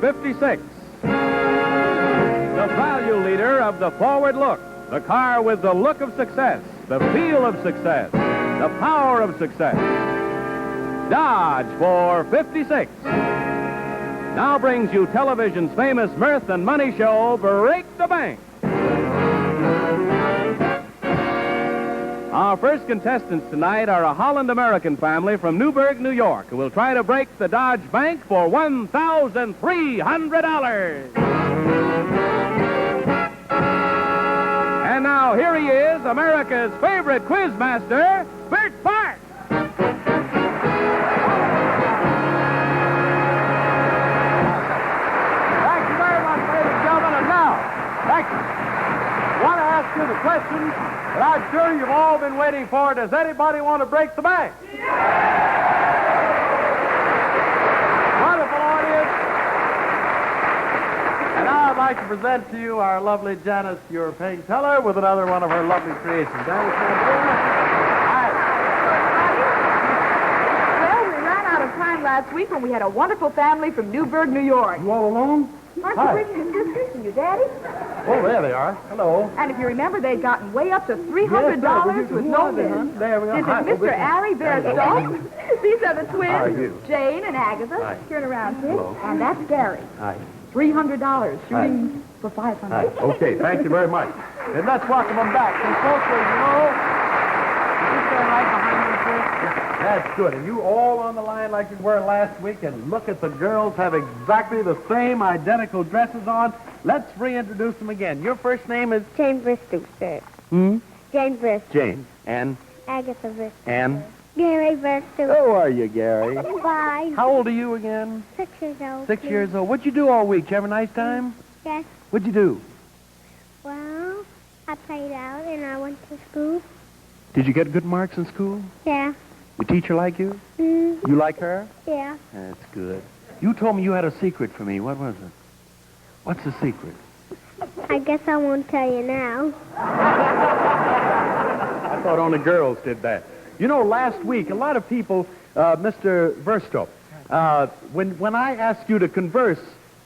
56. The value leader of the forward look. The car with the look of success, the feel of success, the power of success. Dodge for 56. Now brings you television's famous mirth and money show, Break the Bank. Our first contestants tonight are a Holland-American family from Newburgh, New York, who will try to break the Dodge Bank for $1,300. And now here he is, America's favorite quizmaster, Bert Park. Thank you very much, ladies and gentlemen. And now, thank you. I want to ask you the question that I'm sure you've all been waiting for. Does anybody want to break the bank? Wonderful audience. And now I'd like to present to you our lovely Janice European Teller with another one of her lovely creations. Janice, Well, we ran out of time last week when we had a wonderful family from Newburgh, New York. you all alone? Aren't Hi. you bringing your sisters and your daddy? Oh, there they are. Hello. And if you remember, they'd gotten way up to $300 Yes, with who no are they, hon? bids. There we go. This Hi. is Mr. Ari Bairstow. These are the twins, How are you? Jane and Agatha. Hi. Turn around, kid. Hello. And that's Gary. Hi. $300, shooting for $500. Hi. Okay, thank you very much. And let's welcome them back. And folks, as you know, you stand right behind me, sir. That's good. And you all on the line like you were last week. And look at the girls have exactly the same identical dresses on. Let's reintroduce them again. Your first name is? Jane Bristow, sir. Hmm? Jane Bristow. Jane. And? Agatha Bristow. And? Gary Bristow. How are you, Gary? Fine. How old are you again? 6 years old. 6 please. years old. What'd you do all week? Did you have a nice time? Yes. What'd you do? Well, I played out and I went to school. Did you get good marks in school? Yeah. Your teacher like you? Mm, You like her? yeah. That's good. You told me you had a secret for me. What was it? What's the secret? I guess I won't tell you now. I thought only girls did that. You know, last week, a lot of people, Mr. Verstow, when I asked you to converse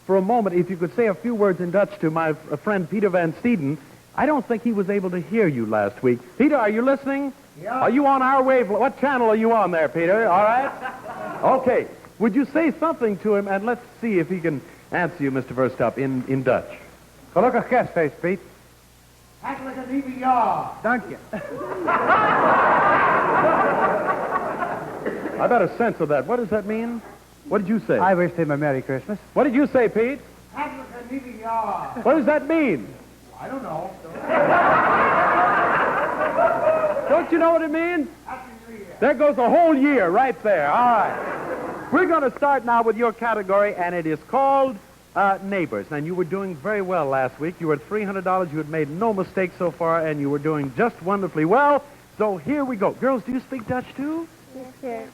for a moment, if you could say a few words in Dutch to my friend Peter Van Steeden, I don't think he was able to hear you last week. Peter, are you listening? Yeah. Are you on our wave? What channel are you on there, Peter? All right? Okay. Would you say something to him, and let's see if he can answer you, Mr. Verstow, in Dutch. Gelukkig kerstfeest, Piet. Hartelijk nieuwe jaar. Dank je. I got a sense of that. What does that mean? What did you say? I wished him a Merry Christmas. What did you say, Pete? Hartelijk nieuwe jaar. What does that mean? I don't know. Don't you know what it means? Happy New Year. There goes a whole year right there. All right. We're going to start now with your category, and it is called Neighbors. And you were doing very well last week. You were at $300. You had made no mistakes so far, and you were doing just wonderfully well. So here we go. Girls, do you speak Dutch, too? Yes, sir.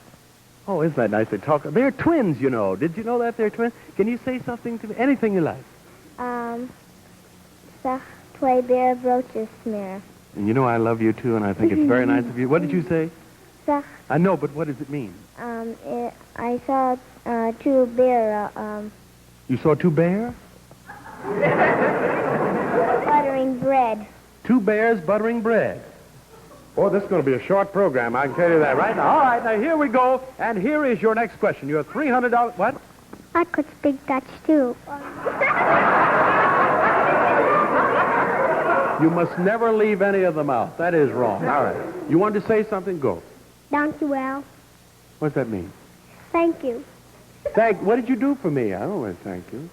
Oh, isn't that nice they talk? They're twins, you know. Did you know that they're twins? Can you say something to me? Anything you like. Zag 2 berenbroodjes smeren. And you know I love you, too, and I think it's very nice of you. What did you say? Zag, I know, but what does it mean? I saw 2 beer, You saw 2 bears? buttering bread. 2 bears buttering bread. Oh, this is going to be a short program, I can tell you that right now. All right, now here we go, and here is your next question. Your $300... What? I could speak Dutch, too. You must never leave any of them out. That is wrong. All right. You want to say something? Go. Dank u wel. What does that mean? Thank you. What did you do for me? I don't want to thank you.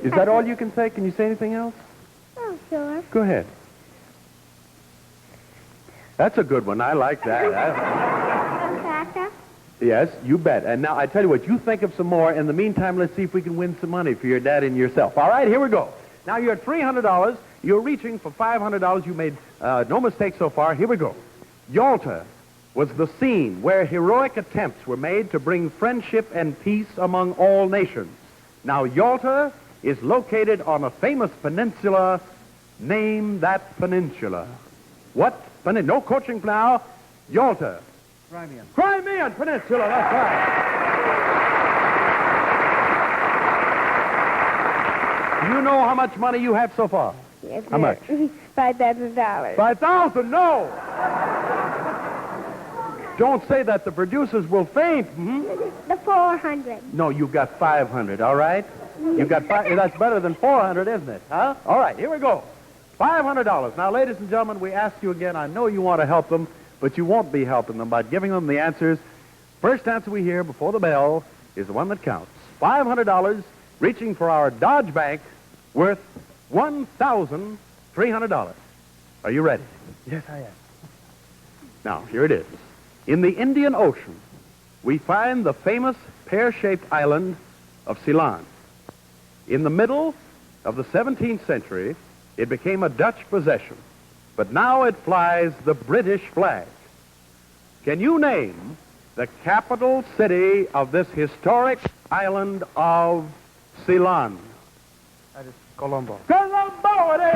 Is that all you can say? Can you say anything else? Oh, sure. Go ahead. That's a good one. I like that. Tata? Yes, you bet. And now, I tell you what, you think of some more. In the meantime, let's see if we can win some money for your dad and yourself. All right, here we go. Now, you're at $300. You're reaching for $500. You made no mistakes so far. Here we go. Yalta was the scene where heroic attempts were made to bring friendship and peace among all nations. Now, Yalta is located on a famous peninsula. Name that peninsula. What? No coaching now. Yalta. Crimean. Crimean Peninsula, that's right. You know how much money you have so far? Yes, How much? $5,000. 5,000? No! Don't say that. The producers will faint. Hmm? The 400. No, you've got 500, all right? You've got that's better than 400, isn't it? Huh? All right, here we go. $500. Now, ladies and gentlemen, we ask you again, I know you want to help them, but you won't be helping them by giving them the answers. First answer we hear before the bell is the one that counts. $500 reaching for our Dodge Bank worth $1,300. Are you ready? Yes, I am. Now, here it is. In the Indian Ocean, we find the famous pear-shaped island of Ceylon. In the middle of the 17th century, it became a Dutch possession, but now it flies the British flag. Can you name the capital city of this historic island of Ceylon? That is Colombo. Colombo it is!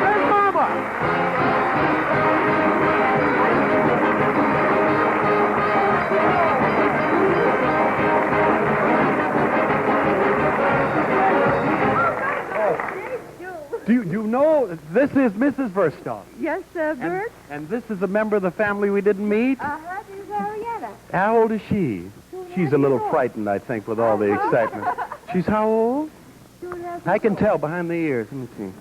There's Mama! Do you know this is Mrs. Verstone? Yes, Bert. And this is a member of the family we didn't meet? That is Arietta. How old is she? She's a little frightened, I think, with all the excitement. She's how old? I can tell behind the ears. Let me see.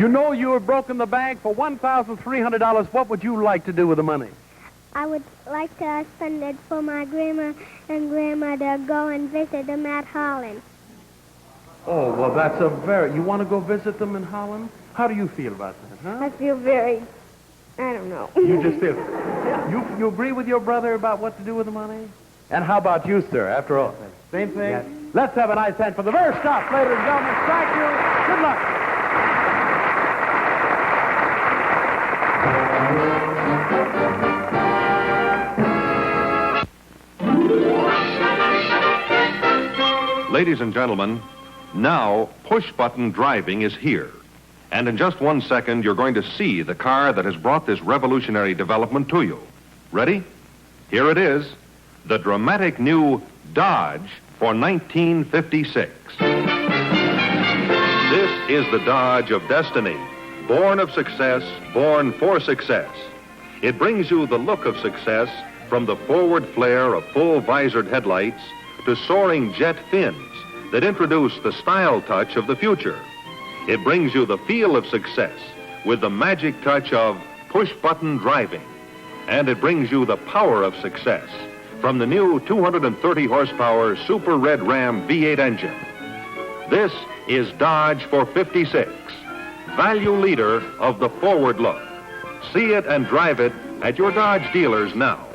You know you have broken the bank for $1,300. What would you like to do with the money? I would like to spend it for my grandma and grandmother go and visit them at Holland. Oh, well, that's a very... You want to go visit them in Holland? How do you feel about that, huh? I feel very, I don't know. You just feel... You agree with your brother about what to do with the money? And how about you, sir, after all? Same thing? Yes. Let's have a nice hand for the first stop, ladies and gentlemen. Thank you. Good luck. Ladies and gentlemen, now push-button driving is here. And in just 1 second, you're going to see the car that has brought this revolutionary development to you. Ready? Here it is, the dramatic new Dodge for 1956. This is the Dodge of destiny, born of success, born for success. It brings you the look of success from the forward flare of full-visored headlights to soaring jet fins that introduce the style touch of the future. It brings you the feel of success with the magic touch of push-button driving. And it brings you the power of success from the new 230 horsepower Super Red Ram V8 engine. This is Dodge for 56, value leader of the forward look. See it and drive it at your Dodge dealers now.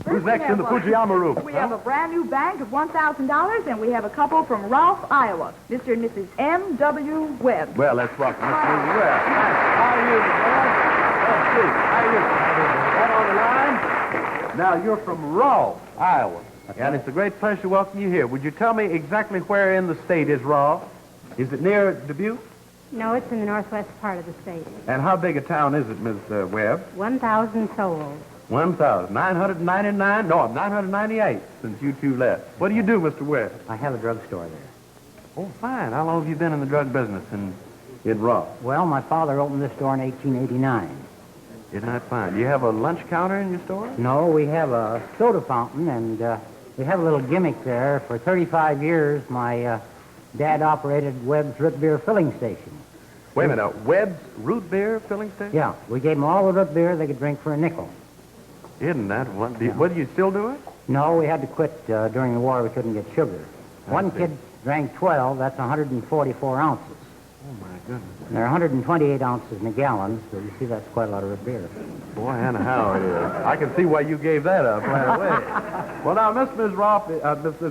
Who's next in the Fujiyama room? We have a brand new bank of $1,000, and we have a couple from Ralph, Iowa. Mr. and Mrs. M.W. Webb. Well, let's welcome Mr. Webb. How are you, Mr. How are you? Right on the line. Now, you're from Raw, Iowa. And it's a great pleasure to welcome you here. Would you tell me exactly where in the state is Raw? Is it near Dubuque? No, it's in the northwest part of the state. And how big a town is it, Ms. Webb? 1,000 souls. 1,999? No, 998 since you two left. What do you do, Mr. Webb? I have a drugstore there. Oh, fine. How long have you been in the drug business in Raw? Well, my father opened this store in 1889. Isn't that fine? Do you have a lunch counter in your store? No, we have a soda fountain, and we have a little gimmick there. For 35 years, my dad operated Webb's root beer filling station. Wait a minute. Webb's root beer filling station? Yeah, we gave them all the root beer they could drink for a nickel. Isn't that one? What, do you still do it? No, we had to quit during the war. We couldn't get sugar. One kid drank 12. That's 144 ounces. Oh, my goodness. And there are 128 ounces in a gallon, so you see that's quite a lot of root beer. Boy, Hannah, how it is. I can see why you gave that up right away. Well, now, Mrs.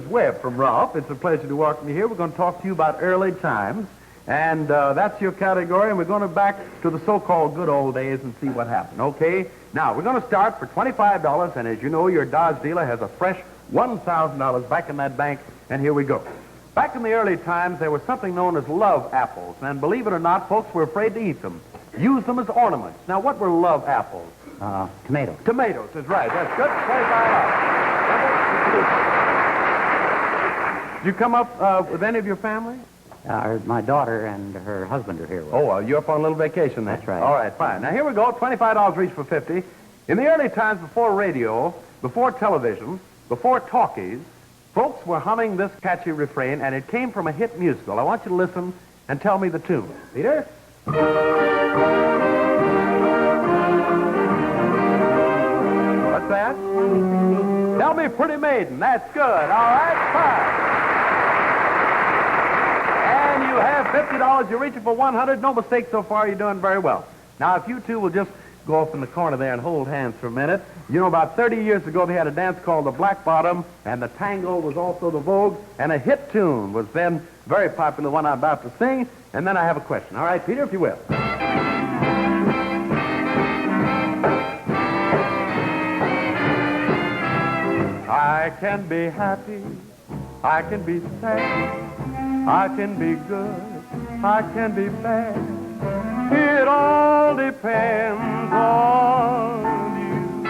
Webb from Rolfe, it's a pleasure to welcome you here. We're going to talk to you about early times. And that's your category, and we're going to back to the so-called good old days and see what happened, okay? Now, we're going to start for $25, and as you know, your Dodge dealer has a fresh $1,000 back in that bank, and here we go. Back in the early times, there was something known as love apples, and believe it or not, folks were afraid to eat them. use them as ornaments. Now, what were love apples? Tomato. Tomatoes is right. That's good. $25. Did you come up with any of your family? My daughter and her husband are here. Oh, well, you're up on a little vacation then. That's right. All right, fine. Now, here we go. $25 each for 50. In the early times before radio, before television, before talkies, folks were humming this catchy refrain, and it came from a hit musical. I want you to listen and tell me the tune. Peter? What's that? Tell me Pretty Maiden. That's good. All right, fine. And you have $50. You're reaching for 100. No mistake so far. You're doing very well. Now, if you two will just go off in the corner there and hold hands for a minute. You know, about 30 years ago, they had a dance called the Black Bottom, and the tango was also the vogue, and a hit tune was then very popular, the one I'm about to sing, and then I have a question. All right, Peter, if you will. I can be happy, I can be sad, I can be good, I can be bad. It all depends on you.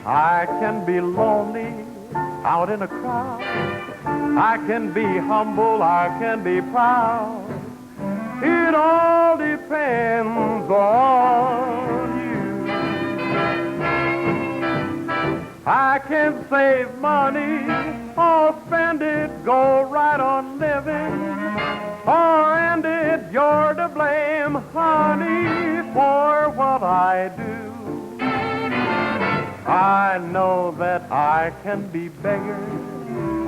I can be lonely out in a crowd. I can be humble, I can be proud. It all depends on you. I can save money or spend it, go right on living. Or end it, you're to blame, honey, for what I do. I know that I can be beggar,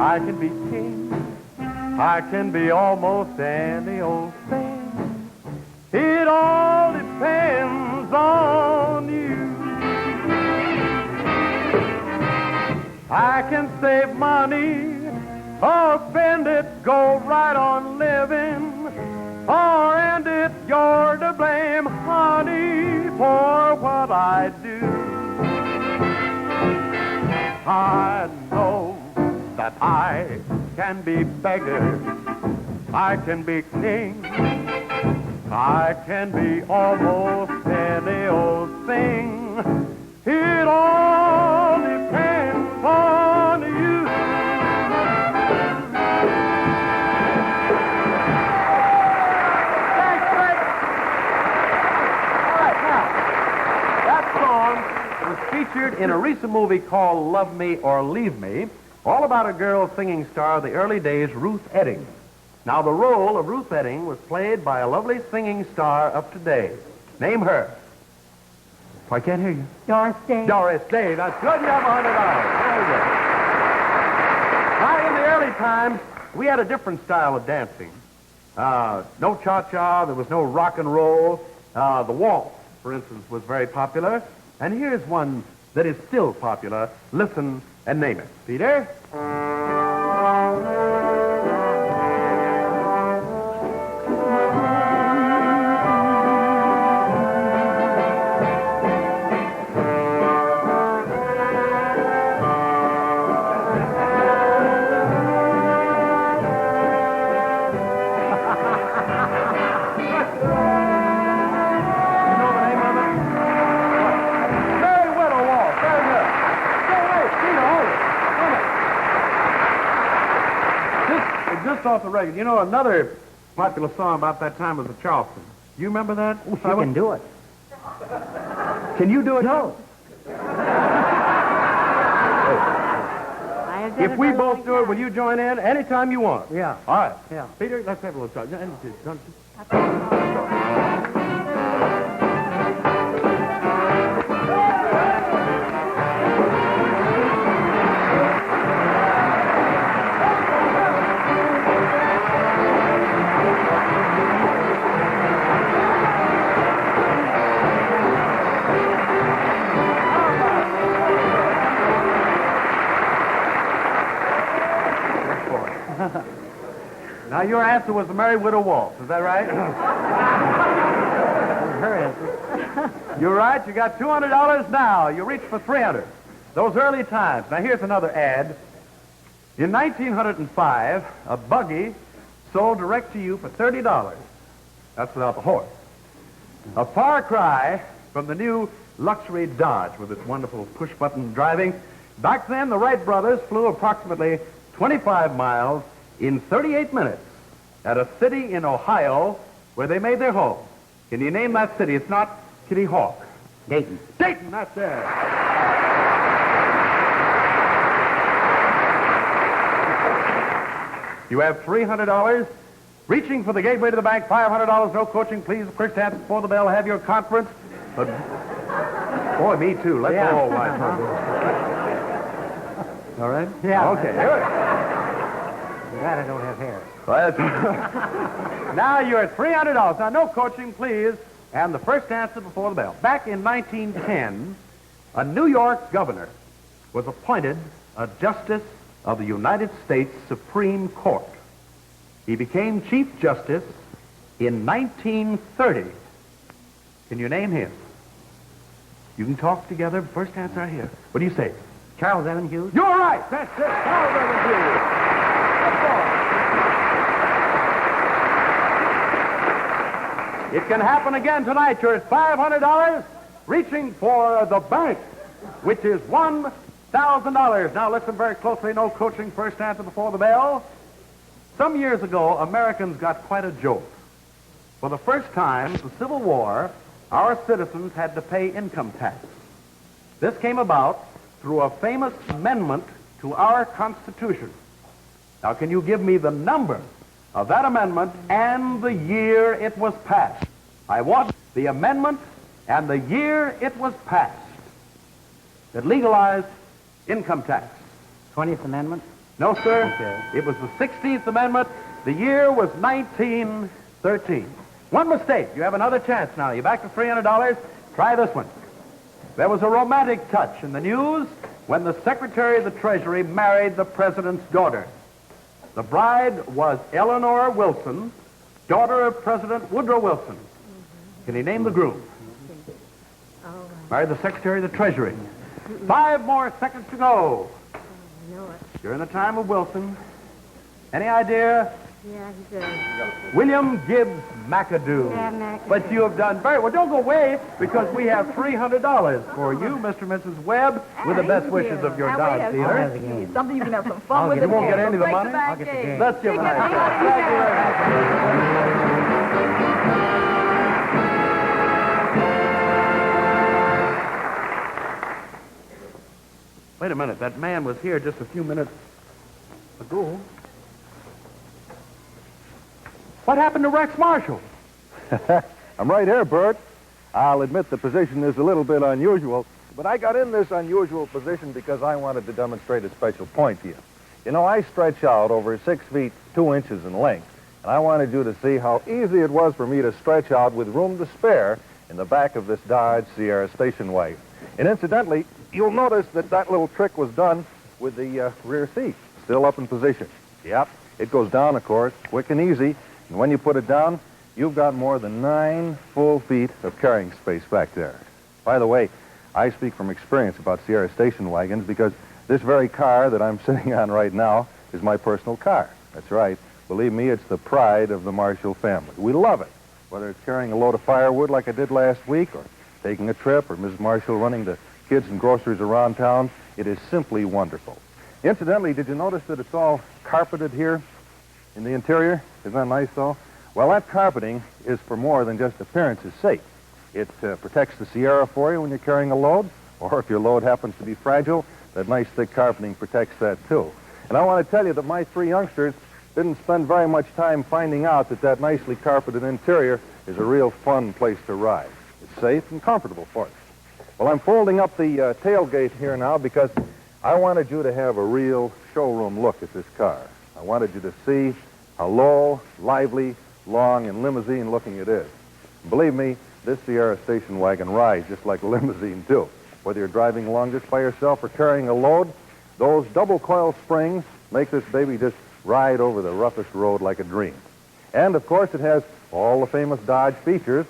I can be king, I can be almost any old thing. It all depends on you. I can save money or spend it, go right on living, or end it, you're to blame, honey, for what I do. I know that I can be beggar, I can be king, I can be almost any old thing. It all depends on you. Featured in a recent movie called Love Me or Leave Me, all about a girl singing star of the early days, Ruth Edding. Now, the role of Ruth Edding was played by a lovely singing star of today. Name her. I can't hear you. Doris Day. Doris Day. That's good. You have $100. Very good. Now, in the early times, we had a different style of dancing. No cha-cha. There was no rock and roll. The waltz, for instance, was very popular. And here's one that is still popular. Listen and name it. Peter? Off the record. You know, another popular song about that time was the Charleston. You remember that? Oh, she can do it. Can you do it? No. If we both do it, will you join in anytime you want? Yeah. All right. Yeah. Peter, let's have a little try. Now, your answer was the Merry Widow Waltz. Is that right? Her answer. You're right. You got $200 now. You reach for $300. Those early times. Now, here's another ad. In 1905, a buggy sold direct to you for $30. That's without the horse. A far cry from the new luxury Dodge with its wonderful push-button driving. Back then, the Wright brothers flew approximately 25 miles in 38 minutes at a city in Ohio where they made their home. Can you name that city? It's not Kitty Hawk. Dayton. Dayton, that's it. You have $300. Reaching for the gateway to the bank, $500. No coaching, please. First dance before the bell. Have your conference. But, boy, me too. Let's all right. All right? Yeah. Okay, here I'm glad I don't have hair. Now you're at $300. Now, no coaching, please. And the first answer before the bell. Back in 1910, a New York governor was appointed a justice of the United States Supreme Court. He became Chief Justice in 1930. Can you name him? You can talk together. First answer here. What do you say? Charles Evans Hughes? You're right. That's it. Charles Evans Hughes. It can happen again tonight. You're at $500, reaching for the bank, which is $1,000. Now listen very closely. No coaching. First answer before the bell. Some years ago, Americans got quite a jolt. For the first time since the Civil War, our citizens had to pay income tax. This came about through a famous amendment to our Constitution. Now, can you give me the number of that amendment and the year it was passed? I want the amendment and the year it was passed that legalized income tax. 20th Amendment? No, sir. Okay. It was the 16th Amendment. The year was 1913. One mistake. You have another chance now. You're back to $300. Try this one. There was a romantic touch in the news when the Secretary of the Treasury married the President's daughter. The bride was Eleanor Wilson, daughter of President Woodrow Wilson. Can you name the groom? Married the Secretary of the Treasury. 5 more seconds to go. During the time of Wilson. Any idea? Yeah, he's a... William Gibbs McAdoo. Yeah, McAdoo. But you have done very well. Don't go away because we have $300 for you, Mr. and Mrs. Webb, with the best wishes of your Dodge I'll Theater. have the game. Something you can have some fun with. You won't get again. any of the Break money? bank I'll get the game. game. Let's give him a Take nice it. hand. Thank you very much. Wait a minute. That man was here just a few minutes ago. What happened to Rex Marshall? I'm right here, Bert. I'll admit the position is a little bit unusual, but I got in this unusual position because I wanted to demonstrate a special point to you. You know, I stretch out over 6 feet 2 inches in length, and I wanted you to see how easy it was for me to stretch out with room to spare in the back of this Dodge Sierra station wagon. And incidentally, you'll notice that that little trick was done with the rear seat, still up in position. Yep, it goes down, of course, quick and easy. And when you put it down, you've got more than 9 full feet of carrying space back there. By the way, I speak from experience about Sierra station wagons because this very car that I'm sitting on right now is my personal car. That's right. Believe me, it's the pride of the Marshall family. We love it, whether it's carrying a load of firewood like I did last week or taking a trip or Mrs. Marshall running the kids and groceries around town. It is simply wonderful. Incidentally, did you notice that it's all carpeted here in the interior? Isn't that nice, though? Well, that carpeting is for more than just appearance's sake. It protects the Sierra for you when you're carrying a load, or if your load happens to be fragile, that nice thick carpeting protects that, too. And I want to tell you that my 3 youngsters didn't spend very much time finding out that that nicely carpeted interior is a real fun place to ride. It's safe and comfortable for you. Well, I'm folding up the tailgate here now because I wanted you to have a real showroom look at this car. I wanted you to see how low, lively, long, and limousine-looking it is. Believe me, this Sierra station wagon rides just like a limousine, too. Whether you're driving along just by yourself or carrying a load, those double-coil springs make this baby just ride over the roughest road like a dream. And, of course, it has all the famous Dodge features.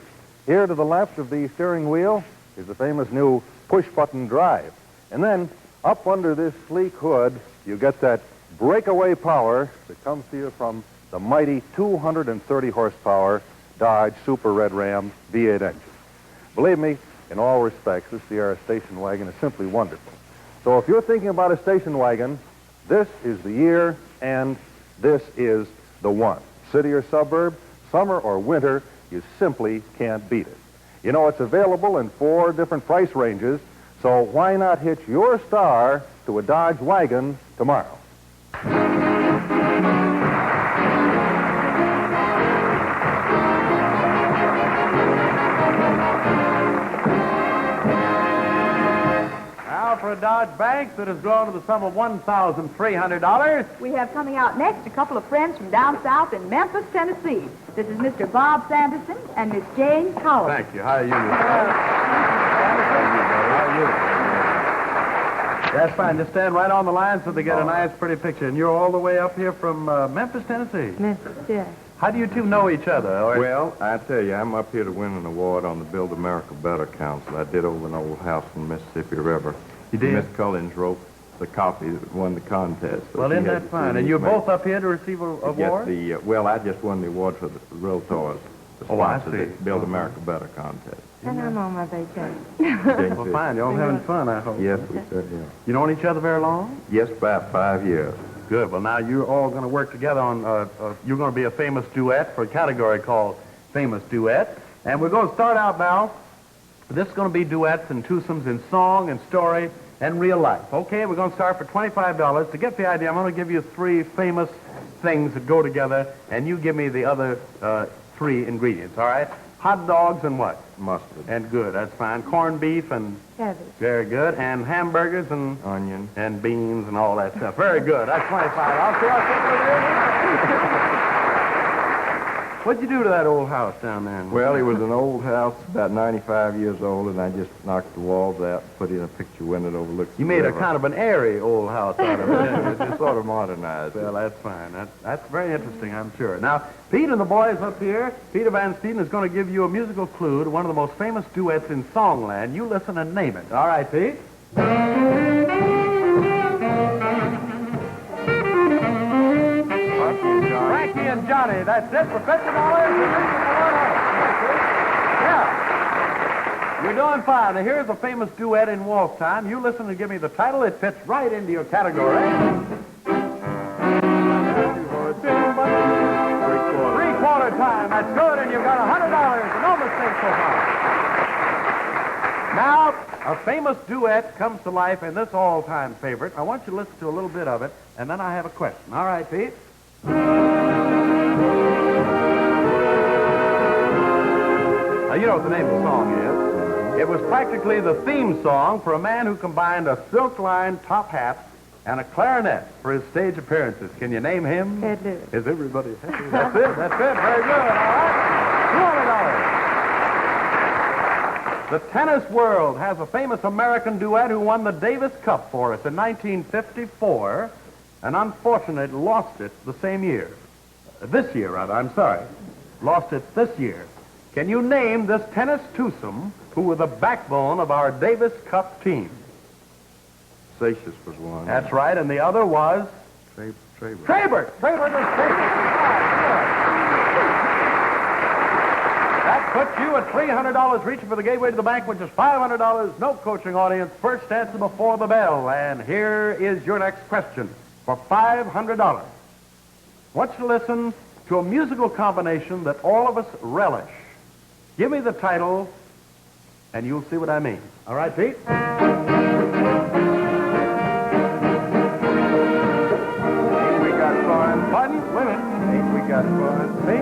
Here to the left of the steering wheel is the famous new push-button drive. And then, up under this sleek hood, you get that breakaway power that comes to you from the mighty 230 horsepower Dodge Super Red Ram V8 engine. Believe me, in all respects, this Sierra station wagon is simply wonderful. So if you're thinking about a station wagon, this is the year and this is the one. City or suburb, summer or winter, you simply can't beat it. You know, it's available in 4 different price ranges, so why not hitch your star to a Dodge wagon tomorrow? Now for a Dodge Bank that has grown to the sum of $1,300. We have coming out next a couple of friends from down south in Memphis, Tennessee. This is Mr. Bob Sanderson and Miss Jane Cowell. Thank you. How are you, Miss How are you? That's fine. Just stand right on the line so they get a nice, pretty picture. And you're all the way up here from Memphis, Tennessee? Memphis, yes. How do you two know each other? Or... Well, I tell you, I'm up here to win an award on the Build America Better Council. I did over an old house in the Mississippi River. You did? Miss Cullins wrote the copy that won the contest. So well, isn't that fine? And you're both up here to receive an award? Well, I just won the award for the Realtors. I see. The Build America Better contest. And I'm on my vacation. Well, fine. You're all having fun, I hope. Yes, we certainly are. You known each other very long? Yes, about 5 years. Good. Well, now you're all going to work together on, you're going to be a famous duet for a category called Famous Duet. And we're going to start out now. This is going to be duets and twosomes in song and story and real life. Okay, we're going to start for $25. To get the idea, I'm going to give you 3 famous things that go together, and you give me the other 3 ingredients, all right? Hot dogs and what? Mustard. And good, that's fine. Corned beef and... Cabbage. Very good. And hamburgers and... Onion. And beans and all that stuff. Very good. That's 25. I'll see you. What'd you do to that old house down there? Well, it was an old house, about 95 years old, and I just knocked the walls out, put in a picture window that overlooks You the made a river. kind of an airy old house out of it. It's sort of modernized. Well, that's fine. That's very interesting, I'm sure. Now, Pete and the boys up here, Peter Van Steeden is going to give you a musical clue to one of the most famous duets in Songland. You listen and name it. All right, Pete? Frankie and Johnny. That's it for $50. Yeah. You're doing fine. Now, here's a famous duet in waltz time. You listen and give me the title. It fits right into your category. Three-quarter time. That's good, and you've got $100. No mistake so far. Now, a famous duet comes to life in this all-time favorite. I want you to listen to a little bit of it, and then I have a question. All right, Pete? Now, you know what the name of the song is. It was practically the theme song for a man who combined a silk-lined top hat and a clarinet for his stage appearances. Can you name him? Ted Lewis. Is everybody happy? That's it. That's it. Very good. All right. $200. The tennis world has a famous American duet who won the Davis Cup for us in 1954 and unfortunately lost it the same year. This year, rather. I'm sorry. Lost it this year. Can you name this tennis twosome who were the backbone of our Davis Cup team? Satius was one. That's right, and the other was? Traber. Traber was Traber. That puts you at $300 reaching for the gateway to the bank, which is $500. No coaching audience. First answer before the bell. And here is your next question for $500. I want you to listen to a musical combination that all of us relish. Give me the title, and you'll see what I mean. All right, Pete? Ain't we got fun? Pardon? Wait a minute. Ain't we got fun? Me?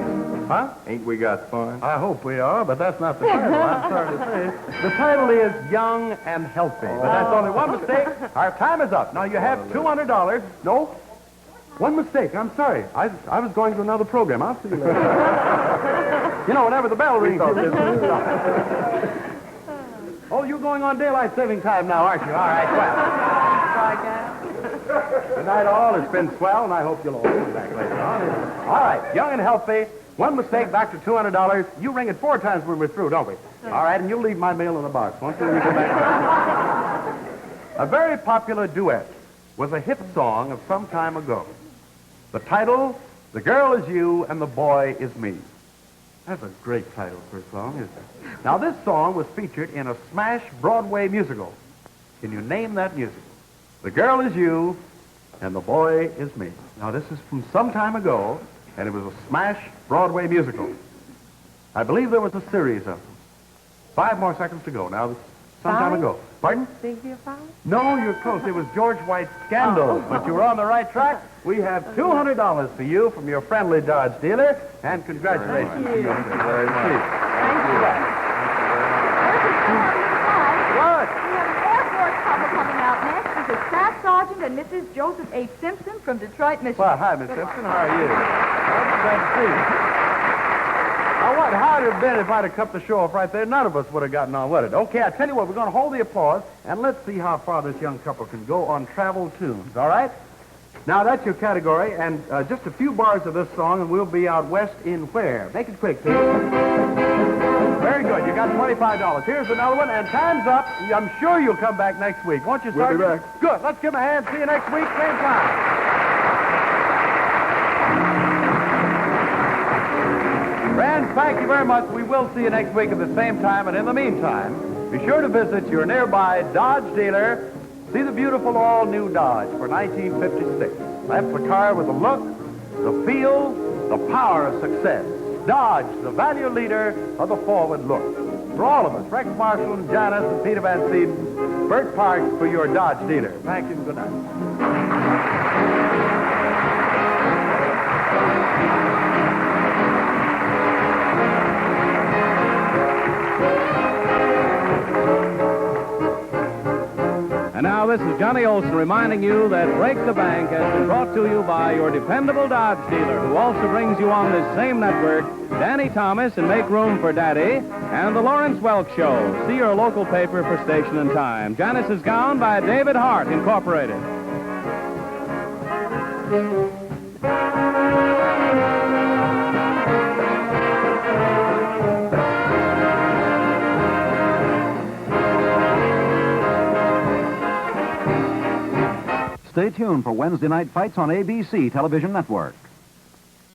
Huh? Ain't we got fun? I hope we are, but that's not the title. I'm sorry to say. The title is Young and Healthy, but that's only one mistake. Our time is up. Now you have $200. No, one mistake. I'm sorry. I was going to another program. I'll see you later. You know, whenever the bell rings. Oh, you're going on daylight saving time now, aren't you? All right, well. Good night, all. It's been swell, and I hope you'll all be back later on. All right, Young and Healthy. One mistake, back to $200. You ring it 4 times when we're through, don't we? All right, and you'll leave my mail in the box once you go back. A very popular duet was a hit song of some time ago. The title, The Girl Is You and the Boy Is Me. That's a great title for a song, isn't it? Now, this song was featured in a smash Broadway musical. Can you name that musical? The Girl Is You and the Boy Is Me. Now, this is from some time ago, and it was a smash Broadway musical. I believe there was a series of them. 5 more seconds to go. Now, this is some time ago. Pardon? Shakespeare 5? No, you're close. It was George White's Scandal, but you were on the right track. We have $200 for you from your friendly Dodge dealer, and congratulations. Thank you. Thank you very much. Thank you. What? We have an Air Force couple coming out next. This is Staff Sergeant and Mrs. Joseph H. Simpson from Detroit, Michigan. Well, hi, Miss Simpson. How are you? Glad to see you. Now, what? How'd it have been if I'd have cut the show off right there? None of us would have gotten on, would it? Okay, I tell you what, we're going to hold the applause, and let's see how far this young couple can go on travel tunes, all right? Now, that's your category, and just a few bars of this song, and we'll be out west in where? Make it quick, please. Very good. You got $25. Here's another one, and time's up. I'm sure you'll come back next week, won't you, Sergeant? We'll be back. Good. Let's give them a hand. See you next week, same time. Friends, thank you very much. We will see you next week at the same time, and in the meantime, be sure to visit your nearby Dodge dealer. See the beautiful all-new Dodge for 1956. That's the car with the look, the feel, the power of success. Dodge, the value leader of the forward look. For all of us, Rex Marshall and Janice and Peter Van Sieden, Bert Parks for your Dodge dealer. Thank you and good night. And now this is Johnny Olson reminding you that Break the Bank has been brought to you by your dependable Dodge dealer, who also brings you on this same network Danny Thomas and Make Room for Daddy and the Lawrence Welk Show. See your local paper for station and time. Janice is Gown by David Hart, Incorporated. Stay tuned for Wednesday Night Fights on ABC Television Network.